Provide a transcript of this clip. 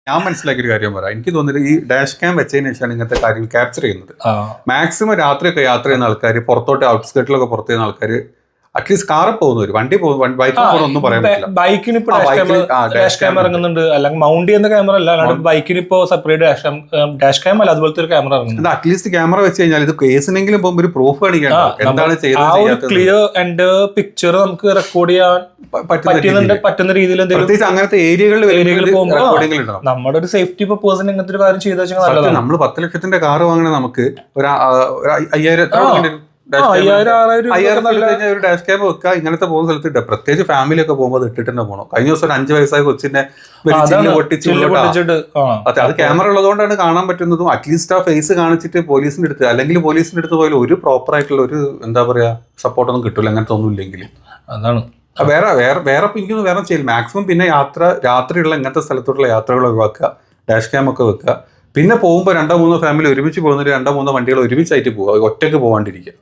ഞാൻ മനസ്സിലാക്കിയൊരു കാര്യം പറയാം. എനിക്ക് തോന്നുന്നത് ഈ ഡാഷ് ക്യാം വെച്ചതിന് ശേഷമാണ് ഇങ്ങനത്തെ കാര്യങ്ങൾ ക്യാപ്ചർ ചെയ്യുന്നത്. മാക്സിമം രാത്രിയൊക്കെ യാത്ര ചെയ്യുന്ന ആൾക്കാർ, പുറത്തോട്ട് ഔട്ട്സ്കേർട്ടിലൊക്കെ പുറത്ത് ചെയ്യുന്ന ആൾക്കാർ, അറ്റ്ലീസ്റ്റ് കാറിൽ പോകുന്നവർ, വണ്ടി പോകും, ബൈക്കിൽ പോകുന്നൊന്നും പറയാൻ പറ്റില്ല. ബൈക്കിന് ഇപ്പൊ ഡാഷ് ക്യാമറ ഇറങ്ങുന്നുണ്ട്, അല്ലെങ്കിൽ മൗണ്ട് ചെയ്യുന്ന ക്യാമറ അല്ല, അല്ലാണ്ട് ബൈക്കിന് ഇപ്പോ സെപ്പറേറ്റ് ഡാഷ് ക്യാം അല്ല, അതുപോലത്തെ ഒരു ക്യാമറ ഇറങ്ങുന്നുണ്ട്. അറ്റ്ലീസ്റ്റ് ക്യാമറ വെച്ച് കഴിഞ്ഞാൽ ഇത് കേസിനെങ്കിലും പോകുമ്പോൾ ഒരു പ്രൂഫ് കാണിക്കാൻ എന്താണ് ചെയ്തത്, ക്ലിയർ ആൻഡ് പിക്ചർ നമുക്ക് റെക്കോർഡ് ചെയ്യാൻ പറ്റുന്ന രീതിയിൽ പ്രത്യേകിച്ച് അങ്ങനത്തെ ഏരിയകളിൽ പോകുമ്പോൾ നമ്മുടെ ഒരു സേഫ്റ്റി പർപ്പസിന് ഇങ്ങനത്തെ ഒരു കാര്യം ചെയ്ത് വെച്ചാൽ നമ്മൾ 10 ലക്ഷത്തിന്റെ കാറ് വാങ്ങണ നമുക്ക് ഒരു 5,000 ഒരു ഡാഷ് ക്യാം വെക്കുക. ഇങ്ങനത്തെ പോകുന്ന സ്ഥലത്ത് പ്രത്യേകിച്ച് ഫാമിലി ഒക്കെ പോകുമ്പോൾ ഇട്ടിട്ട് തന്നെ പോകണം. കഴിഞ്ഞ ദിവസം ഒരു 5 വയസ്സായ കൊച്ചിനെ അതെ, അത് ക്യാമറ ഉള്ളതുകൊണ്ടാണ് കാണാൻ പറ്റുന്നതും. അറ്റ്ലീസ്റ്റ് ആ ഫേസ് കാണിച്ചിട്ട് പോലീസിന്റെ അടുത്ത്, അല്ലെങ്കിൽ പോലീസിന്റെ അടുത്ത് പോയാലും ഒരു പ്രോപ്പർ ആയിട്ടുള്ള ഒരു എന്താ പറയാ സപ്പോർട്ടൊന്നും കിട്ടില്ല അങ്ങനത്തെ ഒന്നും ഇല്ലെങ്കിൽ. അതാണ് വേറെ എനിക്കൊന്നും വേറെ ചെയ്യില്ല. മാക്സിമം പിന്നെ രാത്രിയുള്ള ഇങ്ങനത്തെ സ്ഥലത്തോട്ടുള്ള യാത്രകൾ ഒഴിവാക്കുക, ഡാഷ് ക്യാം ഒക്കെ വെക്കുക. പിന്നെ പോകുമ്പോൾ 2-3 ഫാമിലി ഒരുമിച്ച് പോകുന്നൊരു 2-3 വണ്ടികൾ ഒരുമിച്ചായിട്ട് പോവുക, ഒറ്റയ്ക്ക് പോകാണ്ടിരിക്കുക.